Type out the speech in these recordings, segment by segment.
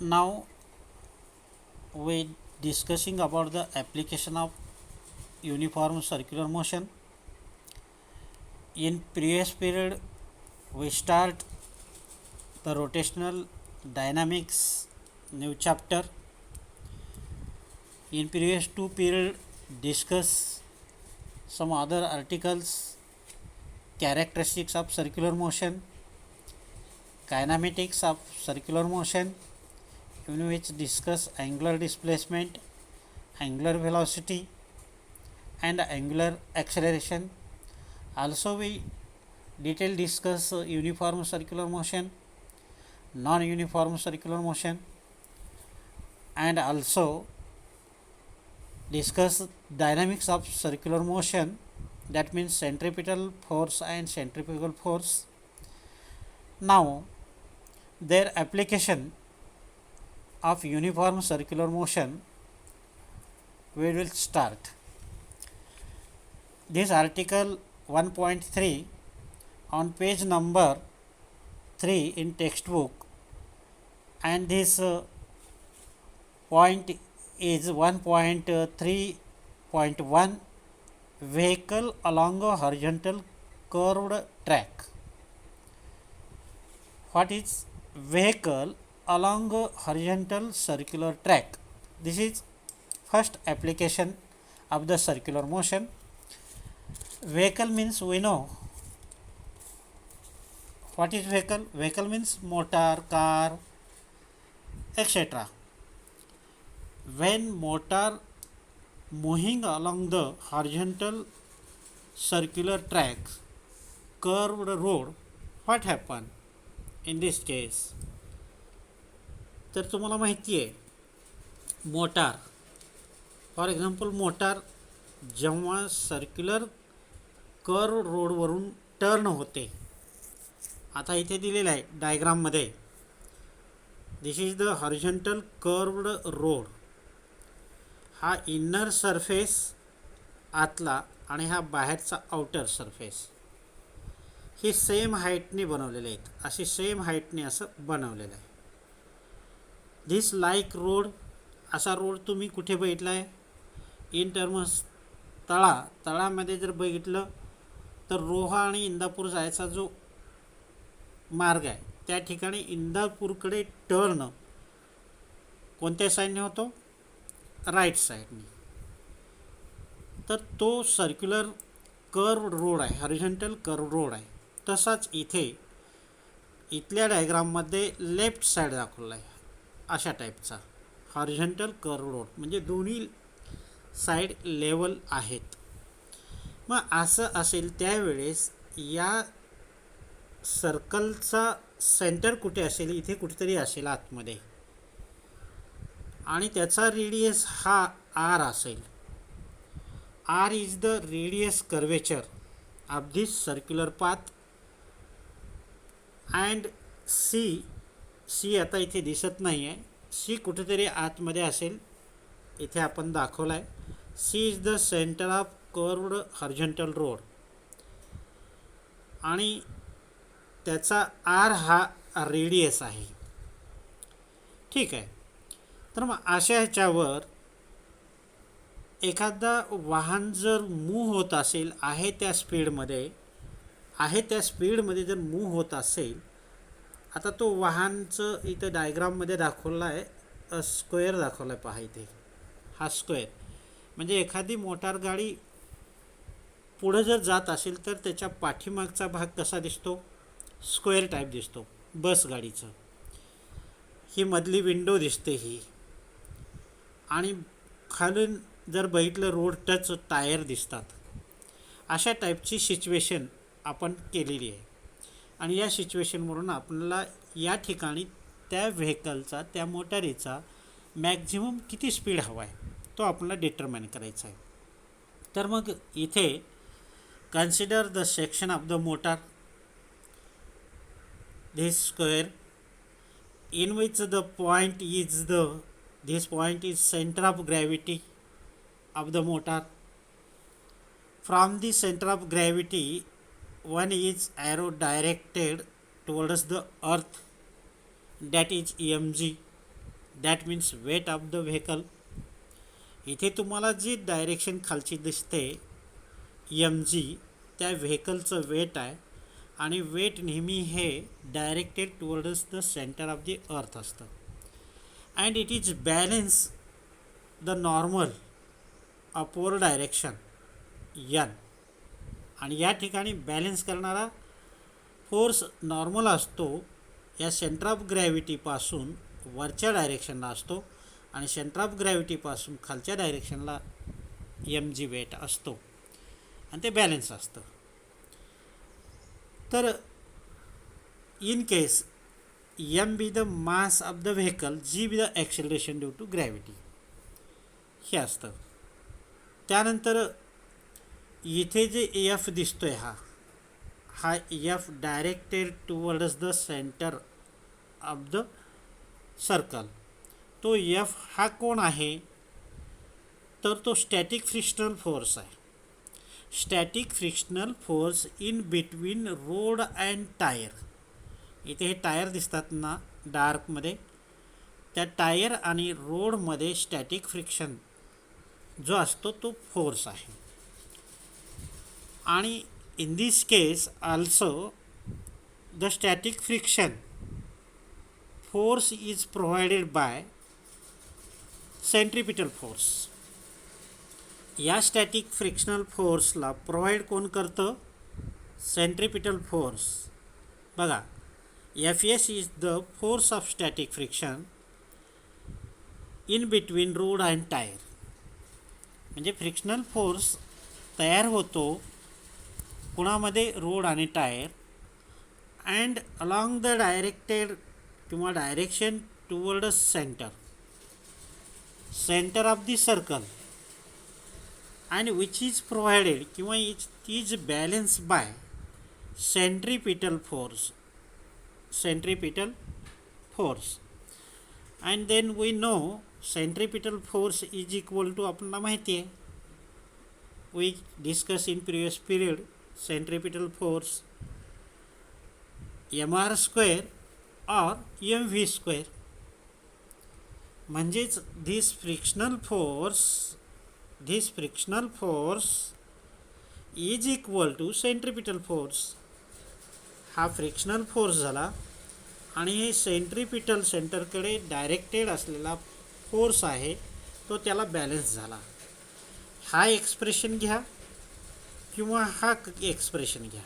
Now we discussing about the application of uniform circular motion. In previous period we start the rotational dynamics new chapter. In previous two period discuss some other articles, characteristics of circular motion, kinematics of circular motion, in which discuss angular displacement, angular velocity and angular acceleration. Also we detail discuss uniform circular motion, non-uniform circular motion, and also discuss dynamics of circular motion, that means centripetal force and centrifugal force. Now their application of uniform circular motion we will start. This article 1.3 on page number 3 in textbook, and this point is 1.3.1 vehicle along a horizontal curved track. What is vehicle along a horizontal circular track? This is first application of the circular motion. Vehicle means we know what is vehicle. Vehicle means motor, car, etc. When motor moving along the horizontal circular track, curved road, what happen in this case? तर तुम्हाला माहिती आहे motor, for example motor जेव्हा circular curve रोडवरून turn होते, आता इथे दिलेलं आहे डायग्राममध्ये, this is the horizontal curved road. हा इनर सरफेस आतला आणि हा बाहेरचा आउटर सरफेस, ही सेम हाईटने बनवलेले आहेत, अशी सेम हाईटने असं बनवलेलं आहे. दिस लाईक रोड, असा रोड तुम्ही कुठे बघितला आहे? इन टर्म्स तळामध्ये जर बघितलं तर रोहा आणि इंदापूर जायचा जो मार्ग आहे त्या ठिकाणी इंदापूरकडे टर्न कोणत्या साईडने होतो? राईट साईडने. तर तो सर्क्युलर कर्व रोड आहे, हॉरिझॉन्टल कर्व रोड आहे. तसाच इथल्या डायग्राममध्ये लेफ्ट साईड दाखवला आहे, अशा टाईपचा हॉरिझॉन्टल कर्व रोड, म्हणजे दोन्ही साईड लेवल आहेत. मग असं असेल त्यावेळेस या सर्कलचा सेंटर कुठे असेल? इथे कुठेतरी असेल आतमध्ये, आणि त्याचा रेडियस हा आर असेल. R is the radius curvature of this circular path. And C आता इथे दिसत नाही आहे, सी कुठेतरी आतमध्ये असेल, इथे आपण दाखवला आहे. C is the centre of curved horizontal road, आणि त्याचा आर हा रेडियस आहे. ठीक आहे. तर मग अशा ह्याच्यावर एखादा वाहन जर मूव्ह होत असेल, आहे त्या स्पीडमध्ये जर मूव्ह होत असेल, आता तो वाहनचं इथं डायग्राममध्ये दाखवला आहे, स्क्वेअर दाखवला आहे, पहा इथे हा स्क्वेअर, म्हणजे एखादी मोटार गाडी पुढं जर जात असेल तर त्याच्या पाठीमागचा भाग कसा दिसतो? स्क्वेअर टाईप दिसतो. बस गाडीचं ही मधली विंडो दिसते ही, आणि खालून जर बघितलं रोड टच टायर दिसतात. अशा टाईपची सिच्युएशन आपण केलेली आहे, आणि या सिच्युएशनवरून आपल्याला या ठिकाणी त्या व्हेकलचा, त्या मोटारीचा मॅक्झिमम किती स्पीड हवा आहे तो आपल्याला डिटरमाइन करायचा आहे. तर मग इथे consider the section of the motor, this square, in which the point is this point is center of gravity of the motor. From the center of gravity, one is arrow directed towards the earth, that is EMG, that means weight of the vehicle. इथे तुम्हाला जी direction खालची दिसते M G, त्या व्हेकलचं weight आहे आणि weight नेहमी हे directed towards the centre of the earth असतं. And it is balance the normal upward direction यन. आणि या ठिकाणी बॅलेन्स करणारा फोर्स नॉर्मल असतो या सेंटर ऑफ ग्रॅव्हिटीपासून वरच्या डायरेक्शनला असतो आणि सेंटर ऑफ ग्रॅव्हिटीपासून खालच्या डायरेक्शनला एम जी वेट असतो आणि ते बॅलेन्स असतं. तर in case m be the mass of the vehicle, g be the acceleration due to gravity, हे असतं. त्यानंतर इथे जे एफ दिसतोय हा F directed towards the centre of the circle. तो एफ हा कोण आहे, तर तो स्टॅटिक फ्रिक्शनल फोर्स आहे. Static frictional force in between road and tyre. इथे हे टायर दिसतात ना डार्कमध्ये, त्या टायर आणि रोडमध्ये स्टॅटिक फ्रिक्शन जो असतो तो फोर्स आहे. आणि in this case also the static friction force is provided by centripetal force. या स्टॅटिक फ्रिक्शनल फोर्सला प्रोव्हाइड कोण करतं, सेंट्रिपिटल फोर्स. बघा, F S is the force of static friction in between road and tyre. म्हणजे frictional force तयार होतो कुणामध्ये, road आणि tyre, and along the directed किंवा direction toward centre of the circle, and which is provided किंवा it is balanced by centripetal force. And then we know centripetal force is equal to, आपल्याला माहिती आहे, we discussed in previous period, centripetal force mr square or mv square. म्हणजेच this frictional force is equal to centripetal force. हा frictional force झाला आणि हे centripetal सेंटरकडे directed असलेला force आहे तो त्याला बॅलन्स झाला. हा एक्सप्रेशन घ्या किंवा हा एक्सप्रेशन घ्या.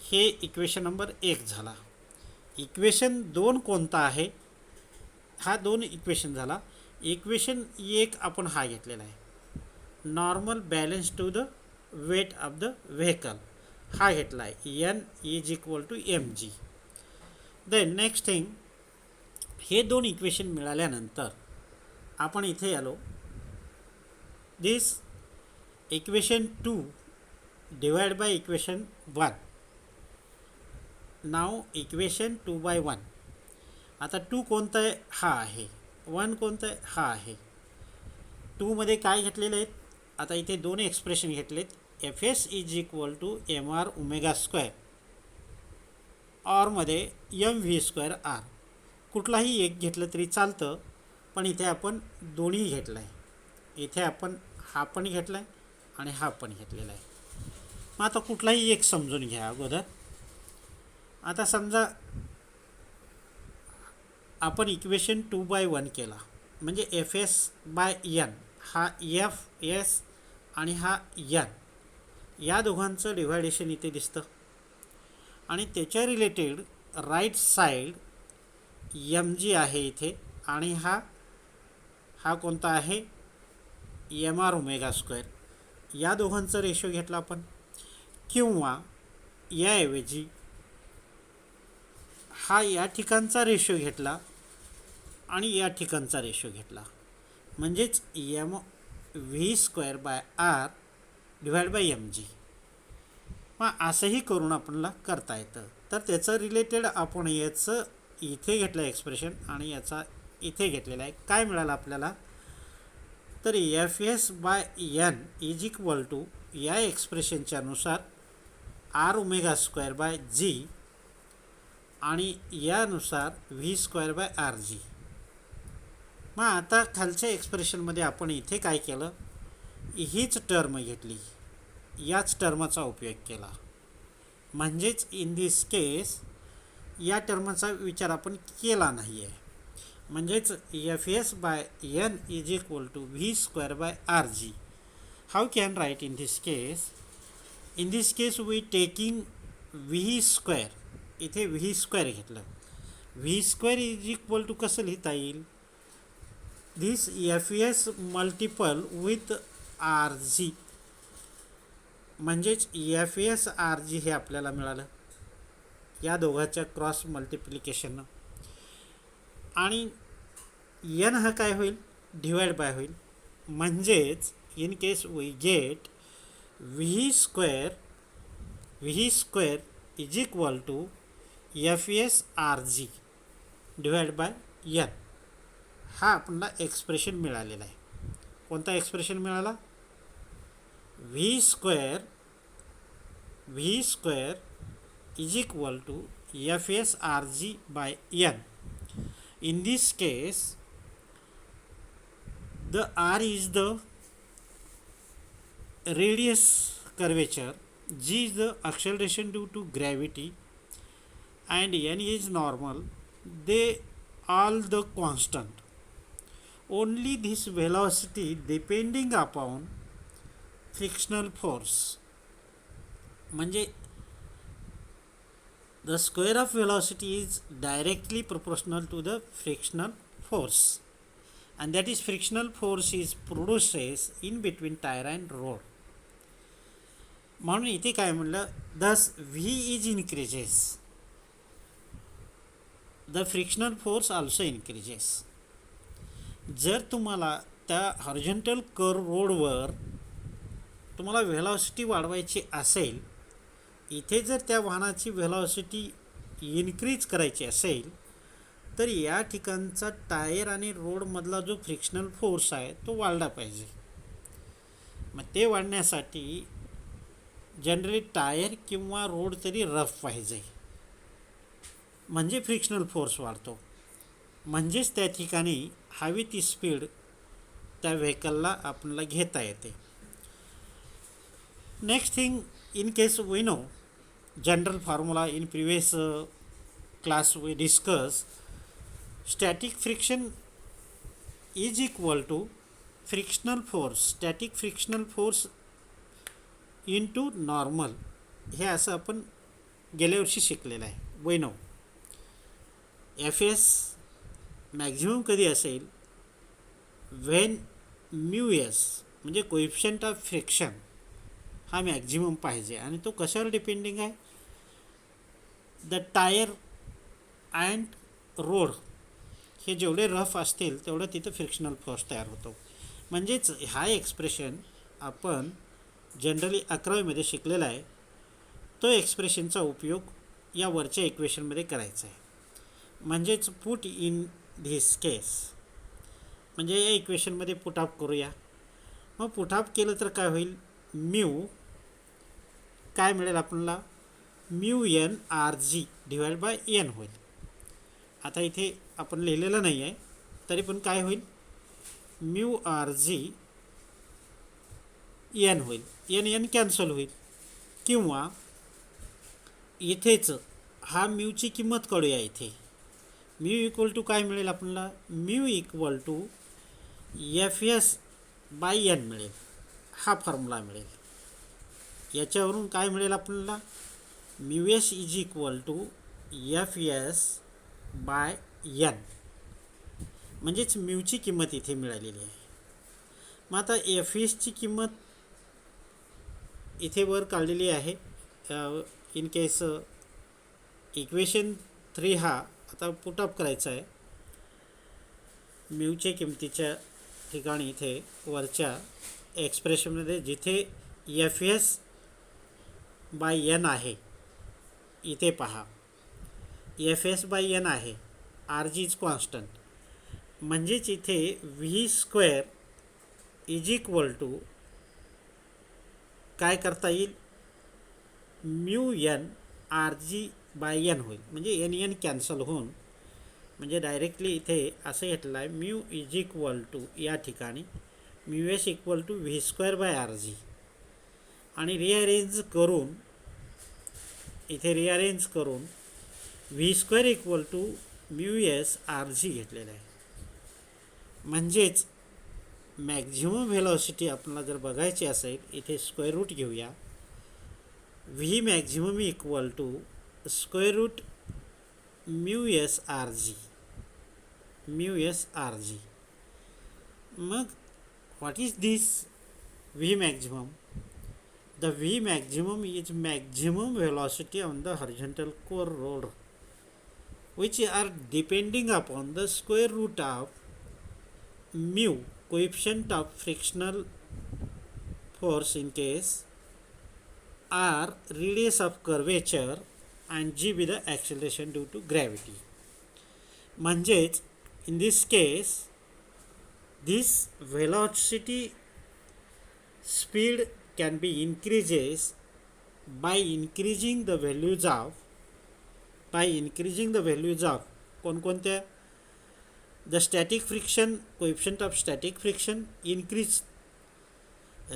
हे इक्वेशन नंबर 1 झाला. इक्वेशन 2 कोणता आहे, हा 2 इक्वेशन झाला. इक्वेशन 1 आपण हा घेतलेला आहे, normal balance to the weight of the vehicle, हा घेतला आहे, N is equal to M G. Then next thing, हे 2 इक्वेशन मिळाल्यानंतर आपण इथे आलो, this equation 2 divide by equation 1. नाव इक्वेशन 2/1. आता 2 कोणतं आहे, हा आहे. 1 कोणतं आहे, हा आहे. 2 मध्ये काय घेतलेले आहेत, आता इथे 2 एक्सप्रेशन घेतलेत. F S is equal to M R omega square, ऑरमध्ये एम व्ही स्क्वेअर आर. कुठलाही एक घेतलं तरी चालतं, पण इथे आपण दोन्ही घेतलं आहे. इथे आपण हा पण घेतला आहे आणि हा पण घेतलेला आहे. मग आता कुठलाही एक समजून घ्या अगोदर. आता समजा आपण इक्वेशन 2/1 केला, म्हणजे एफ एस बाय एन, हा एफ एस आणि हा एन, या दोघांचं डिव्हायडेशन इथे दिसतं. आणि त्याच्या related right side m g आहे इथे, आणि हा कोणता आहे, एम आर ओमेगा स्क्वेअर. या दोघांचा रेशो घेतला आपण, किंवा याऐवजी हा या ठिकाणचा रेशो घेतला आणि या ठिकाणचा रेशो घेतला, म्हणजेच M V square by R divide by M G. मग असंही करून आपल्याला करता येतं. तर त्याचं रिलेटेड आपण याचं इथे घेतलं एक्सप्रेशन आणि याचा इथे घेतलेला आहे. काय मिळालं आपल्याला, तर F S by N is equal to, या एक्सप्रेशनच्या नुसार R omega square by G, आणि यानुसार V square by R G. मग आता खालच्या एक्सप्रेशनमध्ये आपण इथे काय केलं, हीच टर्म घेतली, याच टर्मचा उपयोग केला. म्हणजेच इन दिस केस या टर्मचा विचार आपण केला नाही आहे. म्हणजेच F S by N is equal to V square by R G. How can write in this case? In this case we taking V square, इथे व्ही स्क्वेअर घेतलं. V square is equal to कसं लिहिता येईल? This F S multiple with R G. म्हणजेच F S R जी हे आपल्याला मिळालं या दोघांच्या क्रॉस मल्टिप्लिकेशननं. आणि एन हा काय होईल? डिवाइड बाय होईल. म्हणजेच in case we get V square is equal to F S R G divide by N. हा आपल्याला एक्सप्रेशन मिळालेला आहे. कोणता एक्सप्रेशन मिळाला? V square is equal to F S R G by N. In this case, the R is the radius curvature, G is the acceleration due to gravity, and N is normal. They all the constant. Only this velocity depending upon frictional force. म्हणजे the square of velocity is directly proportional to the frictional force, and that is frictional force is produces in between tire and road. म्हणून इथे काय म्हणलं, thus V is increases, the frictional force also increases. जर तुम्हाला त्या horizontal curve रोडवर तुम्हाला velocity वाढवायची असेल, इथे जर त्या वाहनाची व्हेलॉसिटी इन्क्रीज करायची असेल तर या ठिकाणचा टायर आणि रोडमधला जो फ्रिक्शनल फोर्स आहे तो वाढला पाहिजे. मग ते वाढण्यासाठी जनरली टायर किंवा रोड तरी रफ पाहिजे, म्हणजे फ्रिक्शनल फोर्स वाढतो. म्हणजेच त्या ठिकाणी हवी ती स्पीड त्या व्हेकलला आपल्याला घेता येते. Next thing, in case we know general formula in previous class we discussed, static friction is equal to frictional force, static frictional force into normal. हे असं आपण गेल्या वर्षी शिकलेलं आहे. we know F S maximum कधी असेल? when म्यू एस म्हणजे कोएफिशियंट ऑफ फ्रिक्शन हा मॅक्झिमम पाहिजे. आणि तो कशावर डिपेंडिंग आहे? द टायर अँड रोड हे जेवढे रफ असतील तेवढं तिथं फ्रिक्शनल फोर्स तयार होतो. म्हणजेच हा एक्सप्रेशन आपण जनरली 11वीमध्ये शिकलेला आहे. तो एक्सप्रेशनचा उपयोग या वरच्या इक्वेशनमध्ये करायचा आहे. म्हणजेच पुट इन धिस केस, म्हणजे या इक्वेशनमध्ये पुटअप करूया. मग पुटअप केलं तर काय होईल? म्यू काय मिळेल आपल्याला? Mu N R G divide by N होईल. आता इथे आपण लिहिलेलं नाही आहे तरी पण काय होईल? म्यू आर जी एन होईल. एन कॅन्सल होईल. किंवा इथेच हा म्यूची किंमत काढूया. इथे म्यू इक्वल टू काय मिळेल आपल्याला? Mu equal to F S by N मिळेल. हा फॉर्म्युला मिळेल. याच्यावरून काय मिळेल आपल्याला? Mu S is equal to F S by N. म्हणजेच म्यूची किंमत इथे मिळालेली आहे. मग आता एफ एसची किंमत इथे वर काढलेली आहे. इन केस इक्वेशन 3 हा आता पुटअप करायचा आहे. म्यूच्या किंमतीच्या ठिकाणी इथे वरच्या एक्सप्रेशनमध्ये जिथे एफ एस बाय एन आहे इथे पहा, एफ एस बाय एन आहे, आर जी इज कॉन्स्टंट. म्हणजेच इथे V square is equal to काय करता येईल? Mu N R G by N होईल. म्हणजे एन कॅन्सल होऊन म्हणजे डायरेक्टली इथे असं घेतलं आहे म्यू इज इक्वल टू या ठिकाणी mu S equal to V square by R G आणि रिअरेंज करून इथे रिअरेंज करून V square equal to mu S R G घेतलेलं आहे. म्हणजेच मॅक्झिमम व्हेलॉसिटी आपल्याला जर बघायची असेल इथे स्क्वेअर रूट घेऊया. V maximum equal to square root mu S R G mu S R G. मग what is this V maximum? The V maximum is maximum velocity on the horizontal core road which are depending upon the square root of mu coefficient of frictional force in case r radius of curvature and g be the acceleration due to gravity. म्हणजेच in this case this velocity speed can be increases by increasing the values of कोणकोणत्या the static friction coefficient of static friction increase,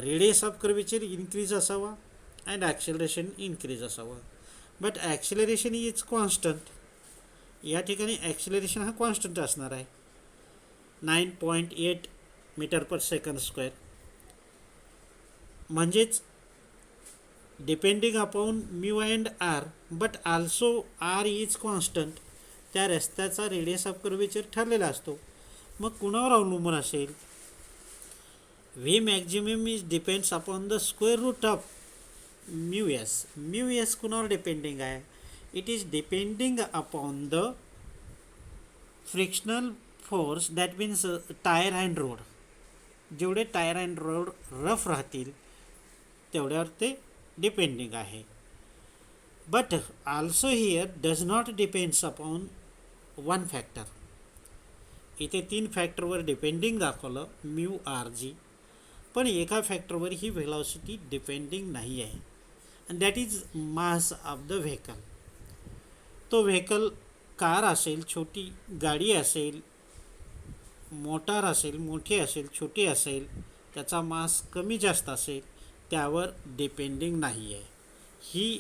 radius of curvature increase असावा and acceleration increase असावा. but acceleration is constant. या ठिकाणी acceleration हा constant असणार आहे 9.8 metre per second square. म्हणजेच depending upon mu and R but also R is constant. त्या रस्त्याचा रेडियस ऑफ कर्वेचर ठरलेला असतो. मग कुणावर अवलंबून असेल? V maximum is depends upon the square root of mu S. Mu S कुणावर डिपेंडिंग आहे? It is depending upon the frictional force that means tyre and road. जेवढे टायर अँड रोड रफ राहतील तेवढ्यावर ते डिपेंडिंग आहे. But also here does not depends upon one factor. इथे 3 फॅक्टरवर depending दाखवलं म्यू आर जी, पण एका फॅक्टरवर ही व्हेलॉसिटी डिपेंडिंग नाही आहे and that is mass of the vehicle. तो व्हेकल कार असेल, छोटी गाडी असेल, मोटार असेल, मोठी असेल, छोटी असेल, त्याचा मास कमी जास्त असेल त्यावर डिपेंडिंग नाही आहे. ही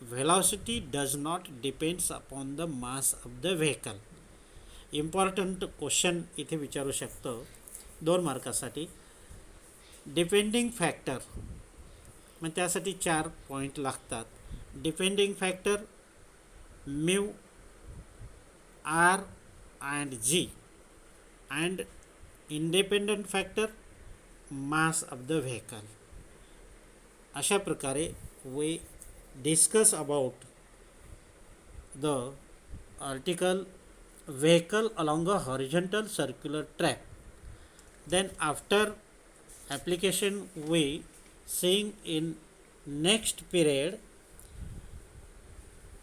velocity does not depends upon the mass of the vehicle. Important question इथे विचारू शकतो 2 मार्कासाठी. डिपेंडिंग फॅक्टर मग त्यासाठी 4 पॉईंट लागतात. Depending factor mu R and G and independent factor mass of the vehicle. अशा प्रकारे we discuss about the article vehicle along a horizontal circular track. Then after application we seeing in next period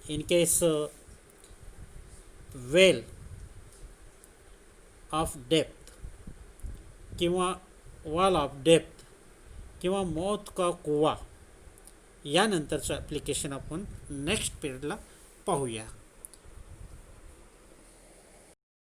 in case well of depth किंवा wall of depth किंवा मौत का कुवा यानंतरचं application आपण next पिरियडला पाहूया.